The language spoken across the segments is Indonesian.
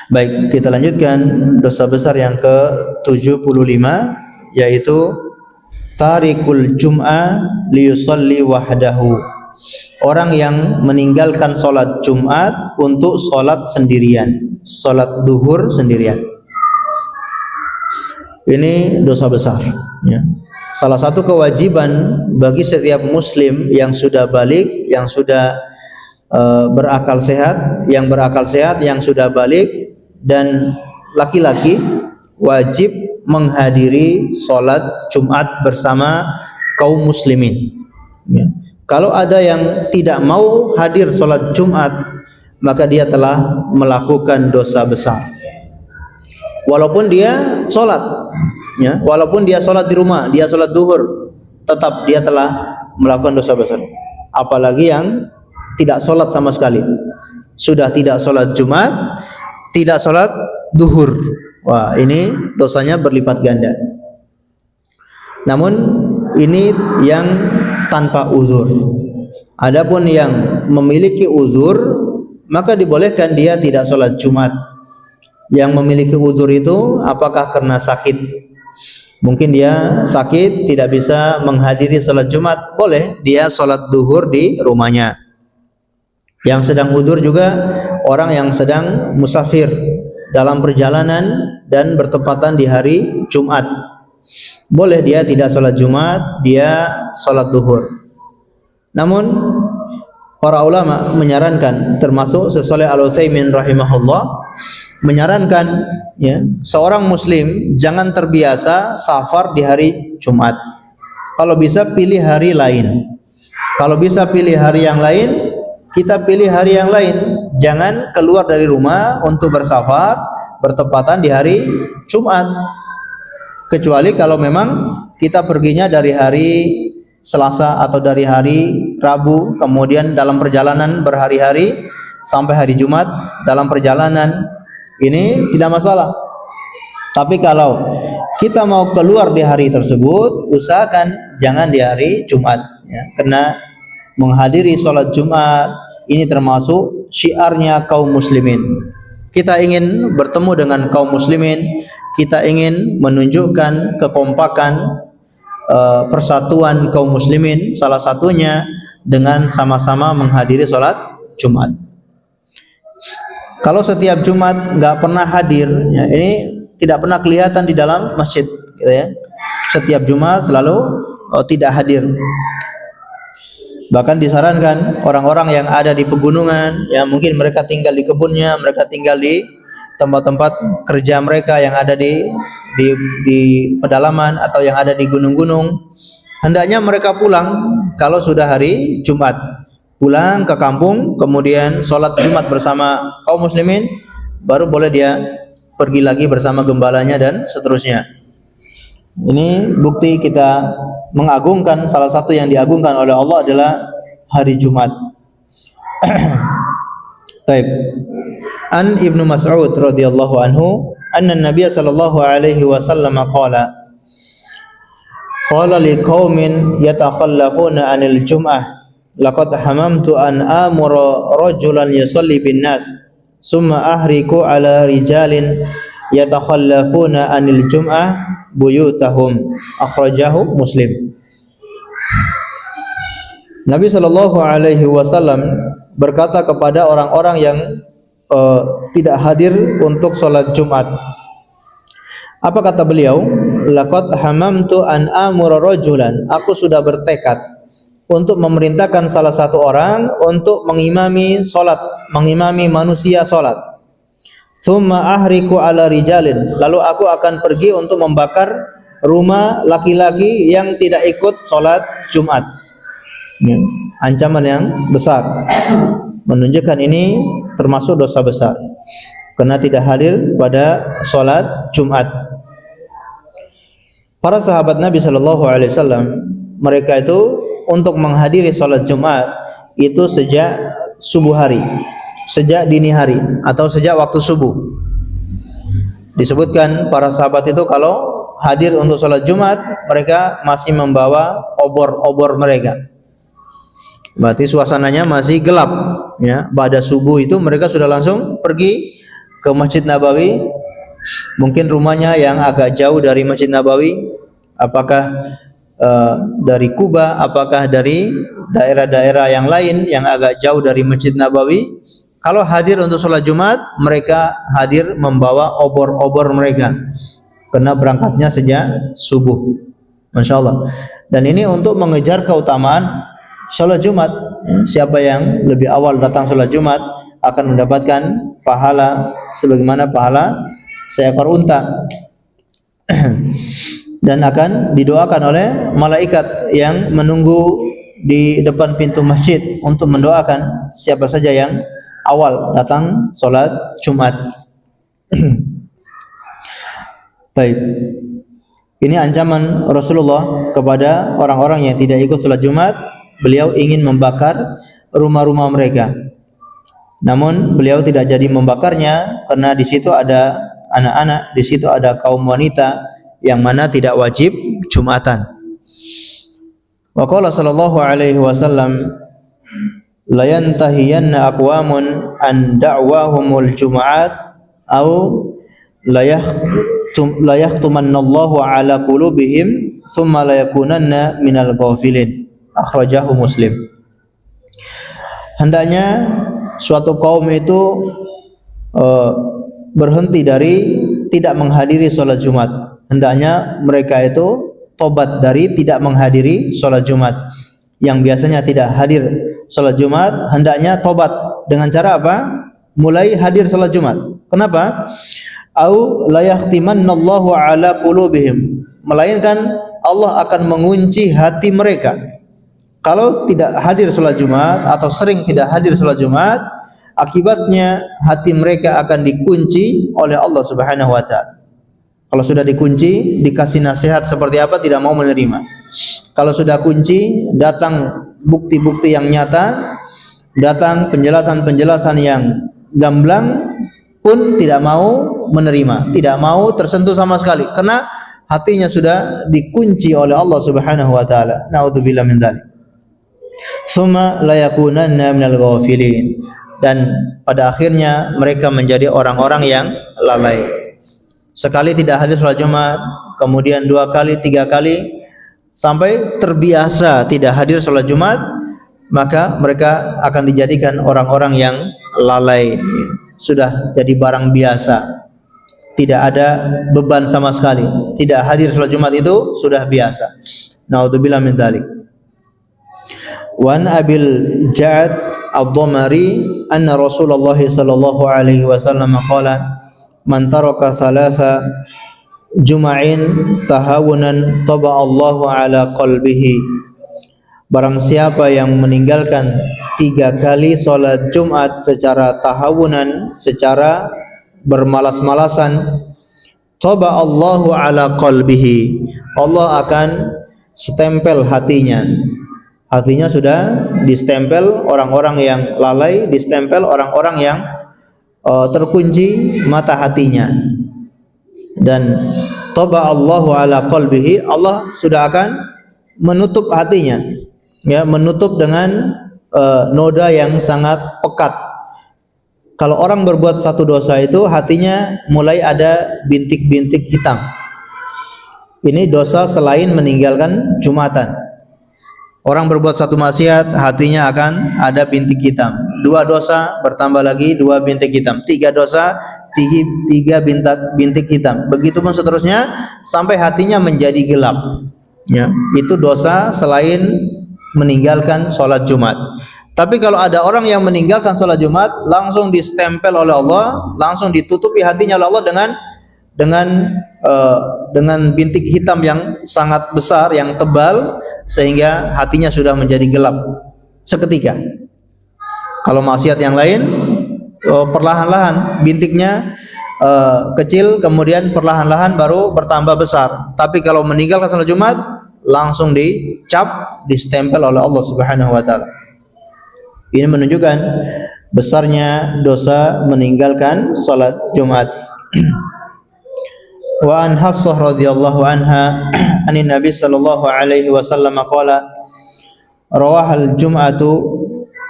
Baik, kita lanjutkan dosa besar yang ke-75, yaitu tarikul jum'ah liyusalli wahdahu. Orang yang meninggalkan sholat Jumat untuk sholat sendirian, sholat duhur sendirian. Ini dosa besar, ya. Salah satu kewajiban bagi setiap muslim yang sudah balik, yang sudah berakal sehat, yang sudah balik dan laki-laki, wajib menghadiri sholat Jumat bersama kaum muslimin, ya. Kalau ada yang tidak mau hadir sholat Jumat, maka dia telah melakukan dosa besar. Walaupun dia sholat, ya, walaupun dia sholat di rumah, dia sholat duhur, tetap dia telah melakukan dosa besar. Apalagi yang tidak sholat sama sekali, sudah tidak sholat Jumat, tidak sholat duhur. Wah, ini dosanya berlipat ganda. Namun ini yang tanpa uzur. Adapun yang memiliki uzur, maka dibolehkan dia tidak sholat Jumat. Yang memiliki uzur itu apakah karena sakit? Mungkin dia sakit, tidak bisa menghadiri sholat Jumat, boleh dia sholat duhur di rumahnya. Yang sedang uzur juga orang yang sedang musafir dalam perjalanan dan bertepatan di hari Jumat, boleh dia tidak sholat Jumat, dia sholat duhur. Namun para ulama menyarankan, termasuk Syekh Shalih Al-Utsaimin rahimahullah, menyarankan, ya, seorang muslim jangan terbiasa safar di hari Jumat. Kalau bisa pilih hari lain. Kalau bisa pilih hari yang lain, kita pilih hari yang lain. Jangan keluar dari rumah untuk bersafar bertepatan di hari Jumat. Kecuali kalau memang kita perginya dari hari Selasa atau dari hari Rabu, kemudian dalam perjalanan berhari-hari sampai hari Jumat dalam perjalanan, ini tidak masalah. Tapi kalau kita mau keluar di hari tersebut, usahakan jangan di hari Jumat, ya, karena menghadiri sholat Jumat ini termasuk syiarnya kaum muslimin. Kita ingin bertemu dengan kaum muslimin, kita ingin menunjukkan kekompakan, persatuan kaum muslimin, salah satunya dengan sama-sama menghadiri sholat Jumat. Kalau setiap Jumat nggak pernah hadir, ya, ini tidak pernah kelihatan di dalam masjid, gitu ya. Setiap Jumat selalu tidak hadir. Bahkan disarankan orang-orang yang ada di pegunungan, ya, mungkin mereka tinggal di kebunnya, mereka tinggal di tempat-tempat kerja mereka yang ada di pedalaman atau yang ada di gunung-gunung, hendaknya mereka pulang kalau sudah hari Jumat, pulang ke kampung, kemudian sholat Jumat bersama kaum muslimin, baru boleh dia pergi lagi bersama gembalanya dan seterusnya. Ini bukti kita mengagungkan, salah satu yang diagungkan oleh Allah adalah hari Jumat. Taib. An Ibnu Mas'ud radhiyallahu anhu, anna Nabiy sallallahu alaihi wasallam qala liqaumin yatakhallafuna 'anil jum'ah laqad hamamtu an amura rajulan yusalli bin nas summa ahriku 'ala rijalin yatakhallafuna 'anil jum'ah buyutahum, akhrajahu Muslim. Nabi sallallahu alaihi wasallam berkata kepada orang-orang yang tidak hadir untuk sholat Jumat. Apa kata beliau? Laqad hamamtu an amura rajulan. Aku sudah bertekad untuk memerintahkan salah satu orang untuk mengimami sholat, mengimami manusia sholat. Tsumma ahriku ala rijalin. Lalu aku akan pergi untuk membakar rumah laki-laki yang tidak ikut sholat Jumat. Ancaman yang besar, menunjukkan ini termasuk dosa besar karena tidak hadir pada sholat Jumat. Para sahabat Nabi Shallallahu Alaihi Wasallam, mereka itu untuk menghadiri sholat Jumat itu sejak subuh hari, sejak dini hari atau sejak waktu subuh. Disebutkan para sahabat itu kalau hadir untuk sholat Jumat, mereka masih membawa obor-obor mereka. Berarti suasananya masih gelap, ya. Pada subuh itu mereka sudah langsung pergi ke Masjid Nabawi, mungkin rumahnya yang agak jauh dari Masjid Nabawi, apakah dari Kuba, apakah dari daerah-daerah yang lain yang agak jauh dari Masjid Nabawi, kalau hadir untuk sholat Jumat, mereka hadir membawa obor-obor mereka, karena berangkatnya sejak subuh. Masya Allah. Dan ini untuk mengejar keutamaan sholat Jumat. Siapa yang lebih awal datang sholat Jumat akan mendapatkan pahala sebagaimana pahala seekor unta. Dan akan didoakan oleh malaikat yang menunggu di depan pintu masjid untuk mendoakan siapa saja yang awal datang sholat Jumat. Baik. Ini ancaman Rasulullah kepada orang-orang yang tidak ikut sholat Jumat. Beliau ingin membakar rumah-rumah mereka. Namun beliau tidak jadi membakarnya karena di situ ada anak-anak, di situ ada kaum wanita yang mana tidak wajib Jumatan. Wa qala sallallahu alaihi wasallam, la yantahiyanna aqwamun an da'wahumul jumu'at aw la yahtumanallahu ala qulubihim thumma la yakunanna minal ghafilin. Akhrajahu Muslim. Hendaknya suatu kaum itu berhenti dari tidak menghadiri sholat Jumat. Hendaknya mereka itu tobat dari tidak menghadiri sholat Jumat. Yang biasanya tidak hadir sholat Jumat, hendaknya tobat. Dengan cara apa? Mulai hadir sholat Jumat. Kenapa? Au la yahtimannallahu ala qulubihim. Melainkan Allah akan mengunci hati mereka. Kalau tidak hadir sholat Jumat atau sering tidak hadir sholat Jumat, akibatnya hati mereka akan dikunci oleh Allah Subhanahu wa taala. Kalau sudah dikunci, dikasih nasihat seperti apa tidak mau menerima. Kalau sudah kunci, datang bukti-bukti yang nyata, datang penjelasan-penjelasan yang gamblang pun tidak mau menerima, tidak mau tersentuh sama sekali karena hatinya sudah dikunci oleh Allah Subhanahu wa taala. Naudzubillah min dzalik. Summa la yakunanna minal ghafilin. Dan pada akhirnya mereka menjadi orang-orang yang lalai. Sekali tidak hadir sholat Jumat, kemudian 2 kali, 3 kali, sampai terbiasa tidak hadir sholat Jumat, maka mereka akan dijadikan orang-orang yang lalai. Sudah jadi barang biasa, tidak ada beban sama sekali. Tidak hadir sholat Jumat itu sudah biasa. Naudzubillah min dzalik. Wan Abil Ja'ad Ad-Dhamari anna Rasulullah sallallahu alaihi wasallam qala man taraka thalatha juma'in tahawunan taba'allahu ala qalbihi. Barang siapa yang meninggalkan 3 kali salat Jumat secara tahawunan, secara bermalas-malasan, taba'allahu ala qalbihi, Allah akan stempel hatinya. Hatinya sudah distempel orang-orang yang lalai, distempel orang-orang yang terkunci mata hatinya. Dan taba'allahu ala qalbihi, Allah sudah akan menutup hatinya, ya, menutup dengan noda yang sangat pekat. Kalau orang berbuat satu dosa itu hatinya mulai ada bintik-bintik hitam. Ini dosa selain meninggalkan Jumatan. Orang berbuat satu maksiat, hatinya akan ada bintik hitam. 2 dosa bertambah lagi 2 bintik hitam. 3 dosa 3 bintik hitam. Begitupun seterusnya sampai hatinya menjadi gelap. Ya, itu dosa selain meninggalkan sholat Jumat. Tapi kalau ada orang yang meninggalkan sholat Jumat, langsung distempel oleh Allah, langsung ditutupi hatinya oleh Allah dengan bintik hitam yang sangat besar, yang tebal, sehingga hatinya sudah menjadi gelap seketika. Kalau maksiat yang lain perlahan-lahan bintiknya kecil, kemudian perlahan-lahan baru bertambah besar. Tapi kalau meninggalkan salat Jumat langsung dicap, distempel oleh Allah Subhanahu wa taala. Ini menunjukkan besarnya dosa meninggalkan salat Jumat. Wa an Hafsah radhiyallahu anha anin Nabi sallallahu alaihi wasallam qala rawahal jum'atu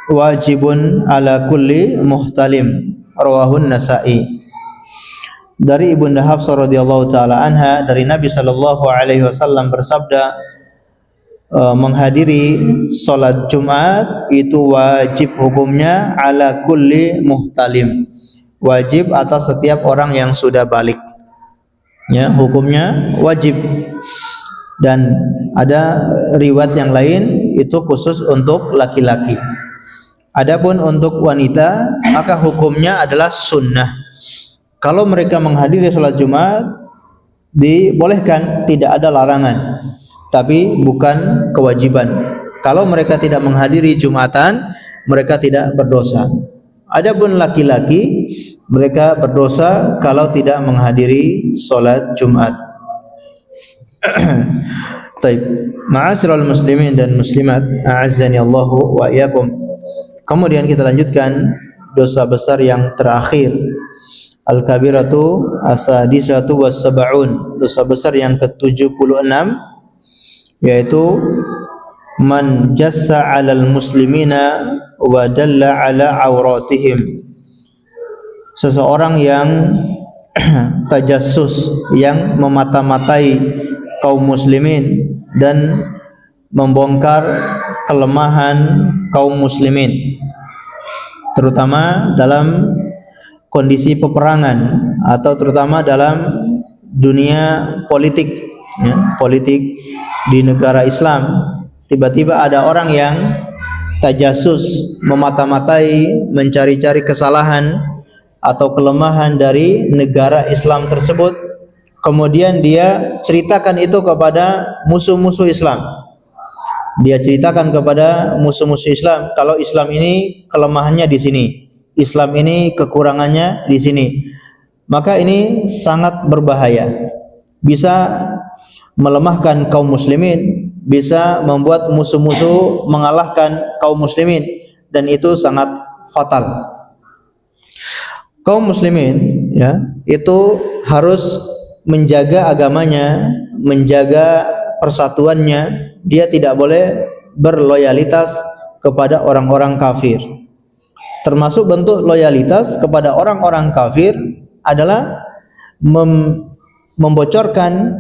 wajibun ala kulli muhtalim, rawahun Nasa'i. dari Ibunda Hafsah radhiyallahu taala anha dari Nabi sallallahu alaihi wasallam bersabda, menghadiri salat Jumat itu wajib hukumnya ala kulli muhtalim, wajib atas setiap orang yang sudah balik, ya, hukumnya wajib. Dan ada riwayat yang lain itu khusus untuk laki-laki. Adapun untuk wanita maka hukumnya adalah sunnah. Kalau mereka menghadiri salat Jumat dibolehkan, tidak ada larangan, tapi bukan kewajiban. Kalau mereka tidak menghadiri Jumatan, mereka tidak berdosa. Adapun laki-laki, mereka berdosa kalau tidak menghadiri salat Jumat. Baik, ma'asyiral muslimin dan muslimat, a'azzani Allahu wa iyyakum. Kemudian kita lanjutkan dosa besar yang terakhir, al-kabiratu as-sadisatu was-sab'un, dosa besar yang ke-76, yaitu man jassa 'alal muslimina wa dalla 'ala auratihim, seseorang yang tajassus, yang memata-matai kaum muslimin dan membongkar kelemahan kaum muslimin, terutama dalam kondisi peperangan atau terutama dalam dunia politik, ya, politik di negara Islam. Tiba-tiba ada orang yang tajassus, memata-matai, mencari-cari kesalahan atau kelemahan dari negara Islam tersebut, kemudian dia ceritakan itu kepada musuh-musuh Islam. Dia ceritakan kepada musuh-musuh Islam kalau Islam ini kelemahannya di sini, Islam ini kekurangannya di sini. Maka ini sangat berbahaya. Bisa melemahkan kaum muslimin, bisa membuat musuh-musuh mengalahkan kaum muslimin, dan itu sangat fatal. Kaum muslimin, ya, itu harus menjaga agamanya, menjaga persatuannya. Dia tidak boleh berloyalitas kepada orang-orang kafir. Termasuk bentuk loyalitas kepada orang-orang kafir adalah membocorkan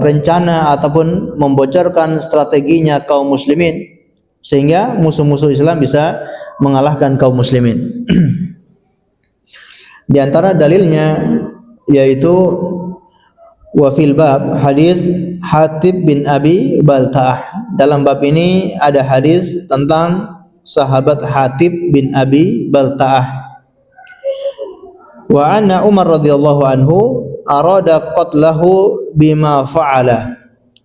rencana ataupun membocorkan strateginya kaum muslimin, sehingga musuh-musuh Islam bisa mengalahkan kaum muslimin. Di antara dalilnya yaitu wa fil bab hadis Hatib bin Abi Balta'ah. Dalam bab ini ada hadis tentang sahabat Hatib bin Abi Balta'ah. Wa anna Umar radhiyallahu anhu arada qatlahu bima fa'ala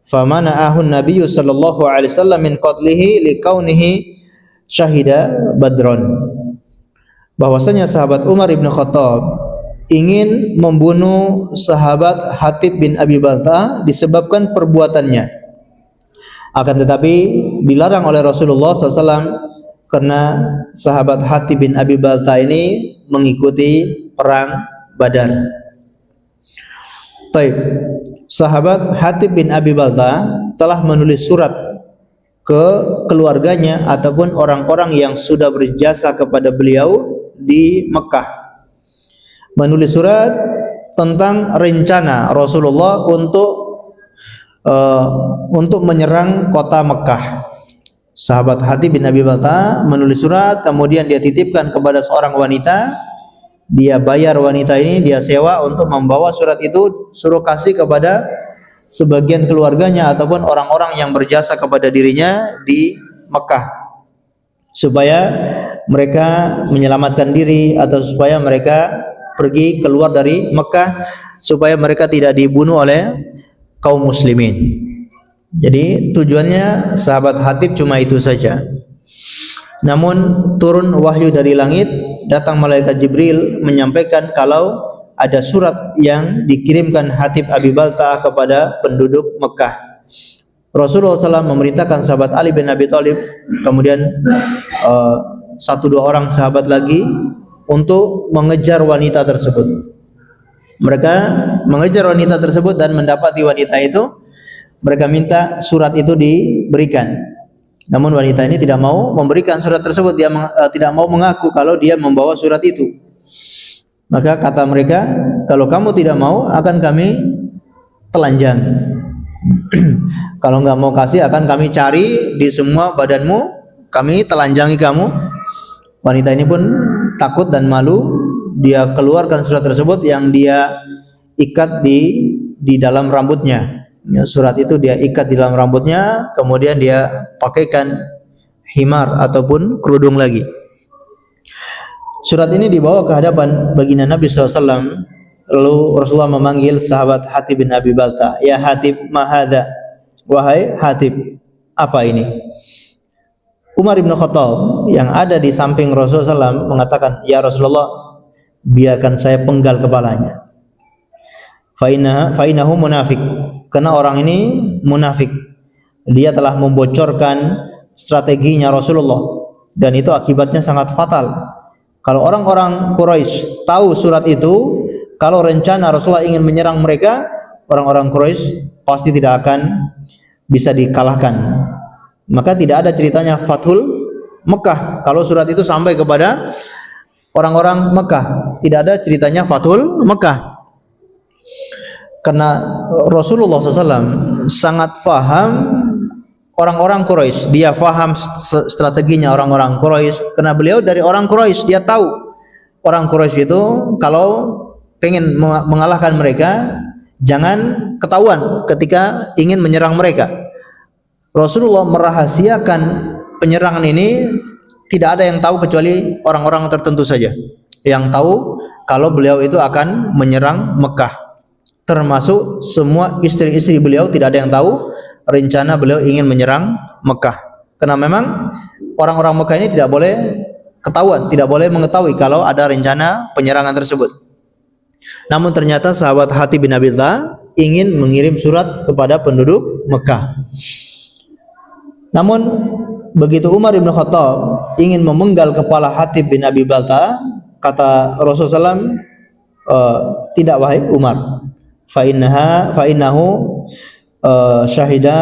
famana'ahu an-nabiy sallallahu alaihi wasallam min qatlihi likaunihi syahida Badron. Bahwasanya sahabat Umar ibn Khattab ingin membunuh sahabat Hatib bin Abi Balta'ah disebabkan perbuatannya, akan tetapi dilarang oleh Rasulullah SAW karena sahabat Hatib bin Abi Balta'ah ini mengikuti perang Badar. Baik, sahabat Hatib bin Abi Balta'ah telah menulis surat ke keluarganya ataupun orang-orang yang sudah berjasa kepada beliau di Mekah, menulis surat tentang rencana Rasulullah untuk menyerang kota Mekah. Sahabat Hatib bin Abi Balta'ah menulis surat, kemudian dia titipkan kepada seorang wanita. Dia bayar wanita ini, dia sewa untuk membawa surat itu, suruh kasih kepada sebagian keluarganya ataupun orang-orang yang berjasa kepada dirinya di Mekah, supaya mereka menyelamatkan diri atau supaya mereka pergi keluar dari Mekah, supaya mereka tidak dibunuh oleh kaum muslimin. Jadi tujuannya sahabat Hatib cuma itu saja. Namun turun wahyu dari langit, datang malaikat Jibril menyampaikan kalau ada surat yang dikirimkan Hatib Abi Balta'ah kepada penduduk Mekah. Rasulullah SAW memerintahkan sahabat Ali bin Abi Thalib, kemudian 1-2 orang sahabat lagi untuk mengejar wanita tersebut. Mereka mengejar wanita tersebut dan mendapati wanita itu. Mereka minta surat itu diberikan. Namun wanita ini tidak mau memberikan surat tersebut. Dia tidak mau mengaku kalau dia membawa surat itu. Maka kata mereka, kalau kamu tidak mau akan kami telanjangi. Kalau nggak mau kasih akan kami cari di semua badanmu, kami telanjangi kamu. Wanita ini pun takut dan malu. Dia keluarkan surat tersebut yang dia ikat di dalam rambutnya. Ya, surat itu dia ikat di dalam rambutnya, kemudian dia pakaikan himar ataupun kerudung lagi. Surat ini dibawa ke hadapan baginda Nabi SAW. Lalu Rasulullah memanggil sahabat Hatib bin Abi Balta, ya Hatib, ma hadza? Wahai Hatib, apa ini? Umar bin Khattab yang ada di samping Rasulullah SAW mengatakan, ya Rasulullah, biarkan saya penggal kepalanya. Fa'inahu munafik, karena orang ini munafik. Dia telah membocorkan strateginya Rasulullah, dan itu akibatnya sangat fatal. Kalau orang-orang Quraisy tahu surat itu, kalau rencana Rasulullah ingin menyerang mereka, orang-orang Quraisy pasti tidak akan bisa dikalahkan. Maka tidak ada ceritanya Fathul Mekah kalau surat itu sampai kepada orang-orang Mekah. Tidak ada ceritanya Fathul Mekah. Karena Rasulullah SAW sangat faham orang-orang Quraisy. Dia faham strateginya orang-orang Quraisy. Karena beliau dari orang Quraisy, dia tahu orang Quraisy itu kalau pengen mengalahkan mereka, jangan ketahuan ketika ingin menyerang mereka. Rasulullah merahasiakan penyerangan ini, tidak ada yang tahu kecuali orang-orang tertentu saja yang tahu kalau beliau itu akan menyerang Mekah. Termasuk semua istri-istri beliau tidak ada yang tahu rencana beliau ingin menyerang Mekah. Karena memang orang-orang Mekah ini tidak boleh ketahuan, tidak boleh mengetahui kalau ada rencana penyerangan tersebut. Namun ternyata sahabat Hatib bin Abi Balta ingin mengirim surat kepada penduduk Mekah. Namun begitu Umar bin Khattab ingin memenggal kepala Hatib bin Abi Balta, kata Rasulullah SAW, tidak wahai Umar, fa'innahu syahida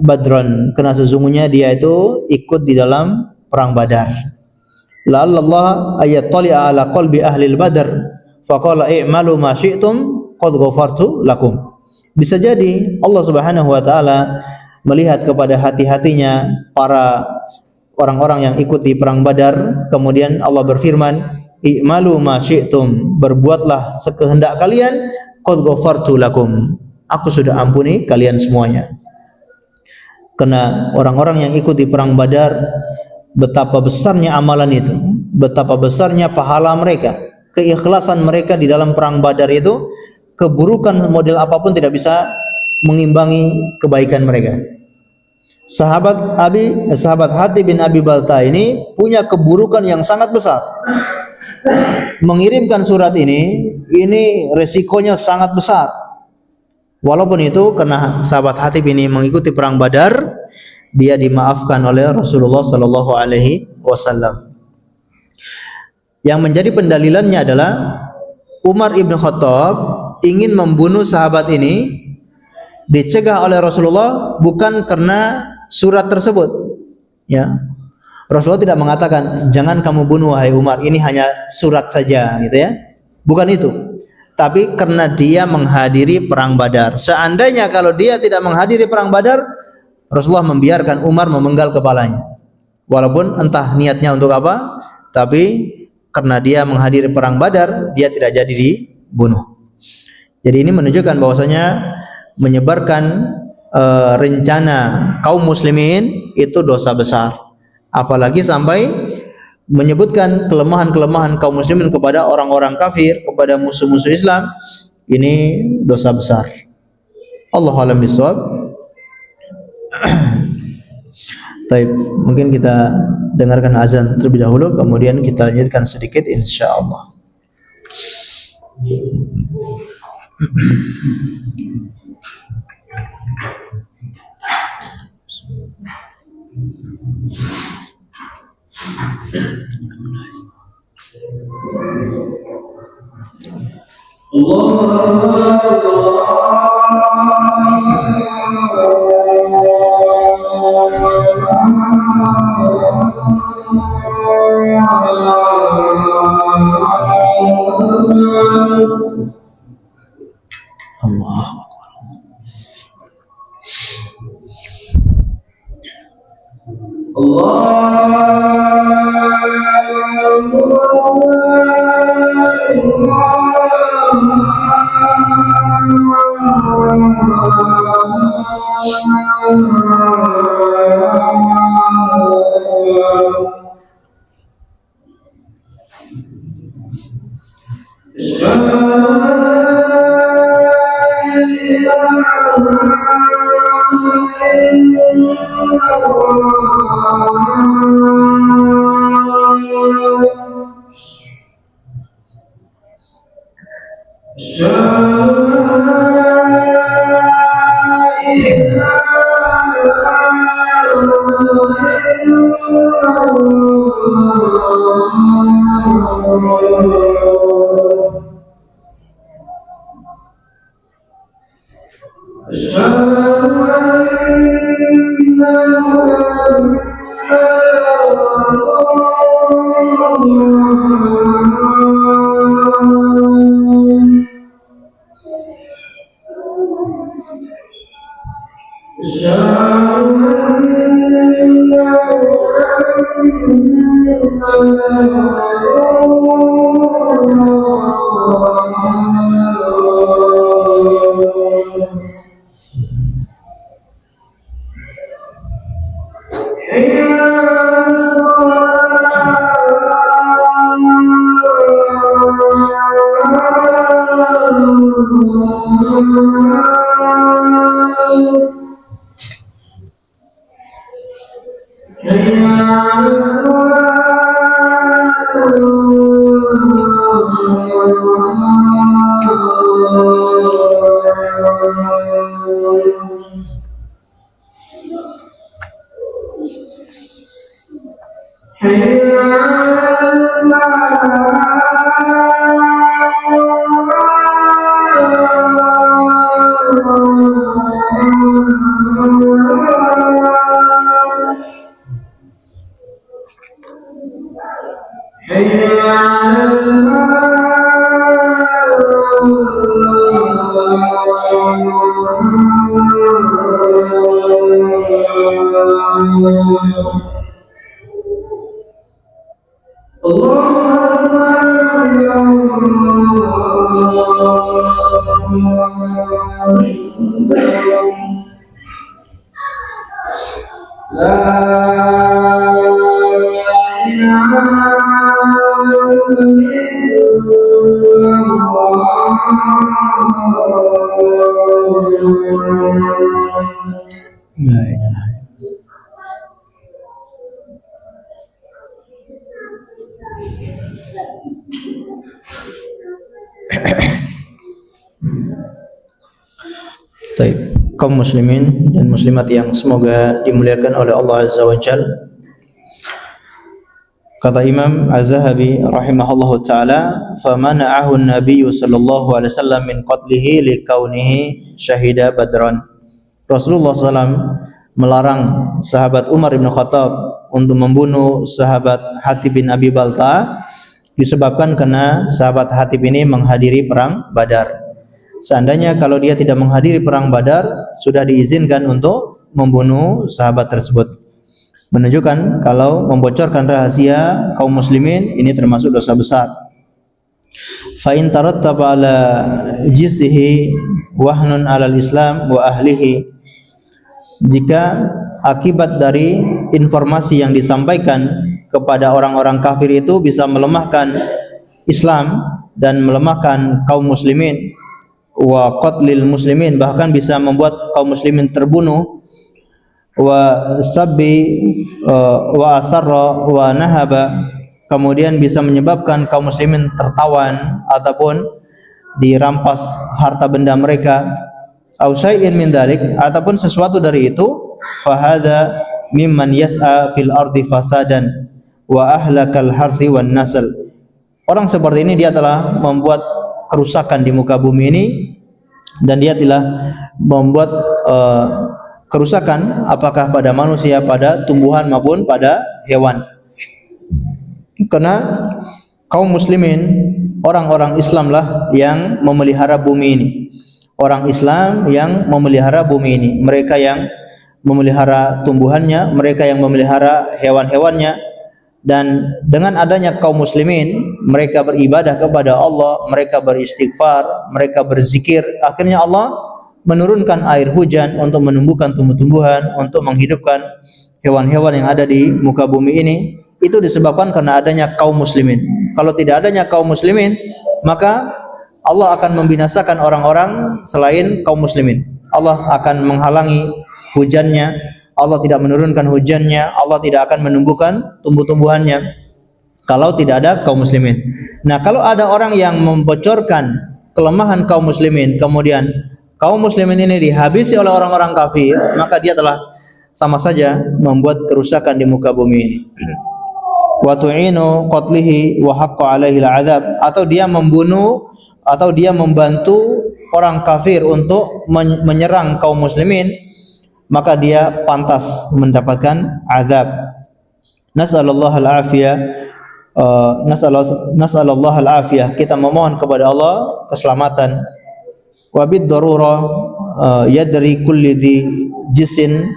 badran, karena sesungguhnya dia itu ikut di dalam perang Badar. La'allallah ayattali'a ala qalbi ahli al-badr faqala i'malu ma syi'tum qad ghafartu lakum. Bisa jadi Allah Subhanahu wa taala melihat kepada hati-hatinya para orang-orang yang ikut di perang Badar, kemudian Allah berfirman, i'malu ma syi'tum, berbuatlah sekehendak kalian, qad ghafartu lakum, aku sudah ampuni kalian semuanya. Karena orang-orang yang ikut di perang Badar, betapa besarnya amalan itu, betapa besarnya pahala mereka, keikhlasan mereka di dalam perang Badar itu, keburukan model apapun tidak bisa mengimbangi kebaikan mereka. Sahabat Hatib bin Abi Balta ini punya keburukan yang sangat besar. Mengirimkan surat ini resikonya sangat besar. Walaupun itu karena sahabat Hatib ini mengikuti perang Badar, dia dimaafkan oleh Rasulullah sallallahu alaihi wasallam. Yang menjadi pendalilannya adalah Umar ibn Khattab ingin membunuh sahabat ini, dicegah oleh Rasulullah bukan karena surat tersebut. Ya, Rasulullah tidak mengatakan jangan kamu bunuh wahai Umar, ini hanya surat saja, gitu ya. Bukan itu. Tapi karena dia menghadiri perang Badar. Seandainya kalau dia tidak menghadiri perang Badar, Rasulullah membiarkan Umar memenggal kepalanya. Walaupun entah niatnya untuk apa, tapi karena dia menghadiri perang Badar, dia tidak jadi dibunuh. Jadi ini menunjukkan bahwasanya menyebarkan rencana kaum muslimin itu dosa besar. Apalagi sampai menyebutkan kelemahan-kelemahan kaum muslimin kepada orang-orang kafir, kepada musuh-musuh Islam, ini dosa besar. Allahu a'lam bishawab. Baik, mungkin kita dengarkan azan terlebih dahulu, kemudian kita lanjutkan sedikit insyaallah. Allah. Baik, kaum muslimin dan muslimat yang semoga dimuliakan oleh Allah Azza wa Jalla. Kata Imam Az-Zahabi rahimahullahu taala, "Famana'ahu an-nabiy sallallahu alaihi wasallam min qatlihi likaunihi syahida Badran." Rasulullah SAW melarang sahabat Umar bin Khattab untuk membunuh sahabat Hatib bin Abi Balta disebabkan karena sahabat Hatib ini menghadiri perang Badar. Seandainya kalau dia tidak menghadiri perang Badar, sudah diizinkan untuk membunuh sahabat tersebut. Menunjukkan kalau membocorkan rahasia kaum muslimin ini termasuk dosa besar. Fa in tarattaba ala jisihi wahnun alal Islam wa ahlihi. Jika akibat dari informasi yang disampaikan kepada orang-orang kafir itu bisa melemahkan Islam dan melemahkan kaum muslimin, wa qatlil muslimin, bahkan bisa membuat kaum muslimin terbunuh, wa sabbi wa asarra wa nahaba, kemudian bisa menyebabkan kaum muslimin tertawan ataupun dirampas harta benda mereka, au syai'in min dzalik, ataupun sesuatu dari itu, fa hadza mimman yas'a fil ardi fasadan wa ahlakal harthi wan nasl. Orang seperti ini dia telah membuat kerusakan di muka bumi ini, dan dia telah membuat kerusakan apakah pada manusia, pada tumbuhan maupun pada hewan. Karena kaum muslimin, orang-orang Islamlah yang memelihara bumi ini. orang Islam yang memelihara bumi ini, mereka yang memelihara tumbuhannya, mereka yang memelihara hewan-hewannya. Dan dengan adanya kaum muslimin, mereka beribadah kepada Allah, mereka beristighfar, mereka berzikir, akhirnya Allah menurunkan air hujan untuk menumbuhkan tumbuh-tumbuhan, untuk menghidupkan hewan-hewan yang ada di muka bumi ini. Itu disebabkan karena adanya kaum muslimin. Kalau tidak adanya kaum muslimin, maka Allah akan membinasakan orang-orang selain kaum muslimin. Allah akan menghalangi hujannya, Allah tidak menurunkan hujannya, Allah tidak akan menumbuhkan tumbuh-tumbuhannya kalau tidak ada kaum muslimin. Nah, kalau ada orang yang membocorkan kelemahan kaum muslimin, kemudian kaum muslimin ini dihabisi oleh orang-orang kafir, maka dia telah sama saja membuat kerusakan di muka bumi ini. Wa tu'inu qatlihi wa haqqa 'alaihi al-'adzab, atau dia membunuh atau dia membantu orang kafir untuk menyerang kaum muslimin, maka dia pantas mendapatkan azab. Nas'alullah al-afiyah, nas'alullah al-afiyah, kita memohon kepada Allah keselamatan. Wa bid darurah yadri kulli dhi jisin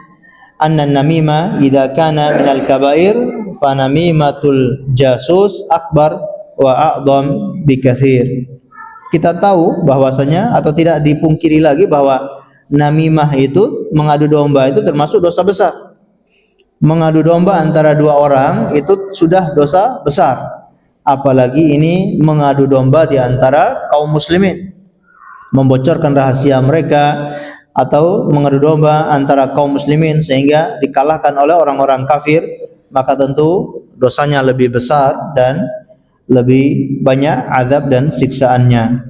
anna namima idza kana minal kabair fa namimatul jasus akbar wa a'dham bikatsir. Kita tahu bahwasanya, atau tidak dipungkiri lagi, bahwa namimah itu, mengadu domba itu termasuk dosa besar. Mengadu domba antara dua orang itu sudah dosa besar, apalagi ini mengadu domba di antara kaum muslimin, membocorkan rahasia mereka, atau mengadu domba antara kaum muslimin sehingga dikalahkan oleh orang-orang kafir, maka tentu dosanya lebih besar dan lebih banyak azab dan siksaannya.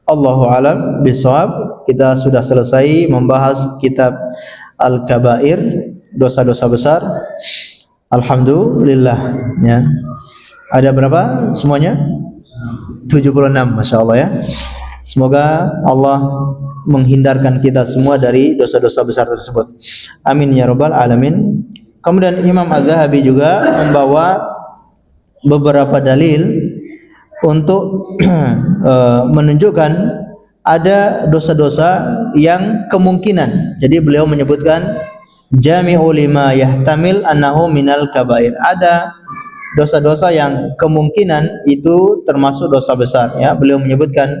Allahu a'lam bishawab. Kita sudah selesai membahas kitab Al-Kabair, dosa-dosa besar. Alhamdulillah, ya. Ada berapa semuanya? 76, Masya Allah, ya. Semoga Allah menghindarkan kita semua dari dosa-dosa besar tersebut. Amin ya rabbal alamin. Kemudian Imam Az-Zahabi juga membawa beberapa dalil untuk menunjukkan ada dosa-dosa yang kemungkinan. Jadi beliau menyebutkan jami'u lima yahtamil annahu minal kabair. Ada dosa-dosa yang kemungkinan itu termasuk dosa besar, ya. Beliau menyebutkan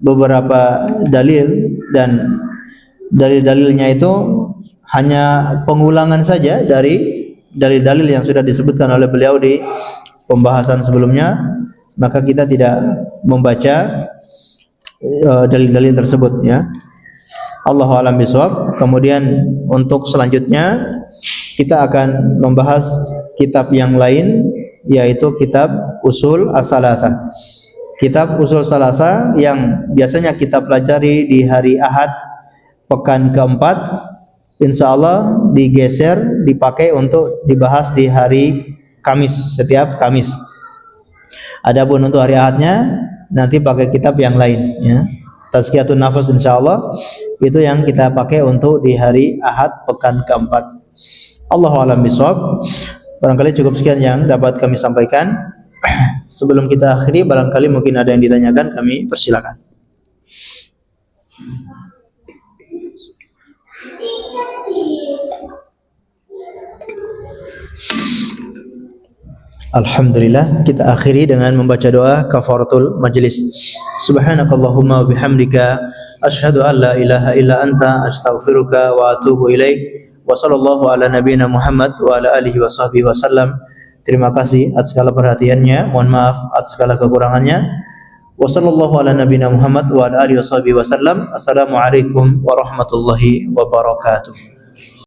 beberapa dalil, dan dalil-dalilnya itu hanya pengulangan saja dari dalil-dalil yang sudah disebutkan oleh beliau di pembahasan sebelumnya, maka kita tidak membaca dalil-dalil tersebut, ya. Allahu a'lam bishawab. Kemudian untuk selanjutnya kita akan membahas kitab yang lain, yaitu kitab Usul As-Salasah. Kitab Usul Salasah yang biasanya kita pelajari di hari Ahad pekan keempat, insya Allah digeser, dipakai untuk dibahas di hari Kamis, setiap Kamis. Adapun untuk hari Ahadnya nanti pakai kitab yang lain, ya. Tazkiyatun Nafas insya Allah itu yang kita pakai untuk di hari Ahad pekan keempat. Allahu a'lam bishawab. Barangkali cukup sekian yang dapat kami sampaikan. Sebelum kita akhiri, barangkali mungkin ada yang ditanyakan, kami persilakan. Alhamdulillah, kita akhiri dengan membaca doa kafaratul majlis. Subhanakallahumma wa bihamdika asyhadu an la ilaha illa anta astaghfiruka wa atubu ilaik. Wa sallallahu ala nabiyyina Muhammad wa ala alihi wa sahbihi wasallam. Terima kasih atas segala perhatiannya, mohon maaf atas segala kekurangannya. Wa sallallahu ala nabiyyina Muhammad wa ala alihi wa sahbihi wasallam. Assalamualaikum warahmatullahi wabarakatuh.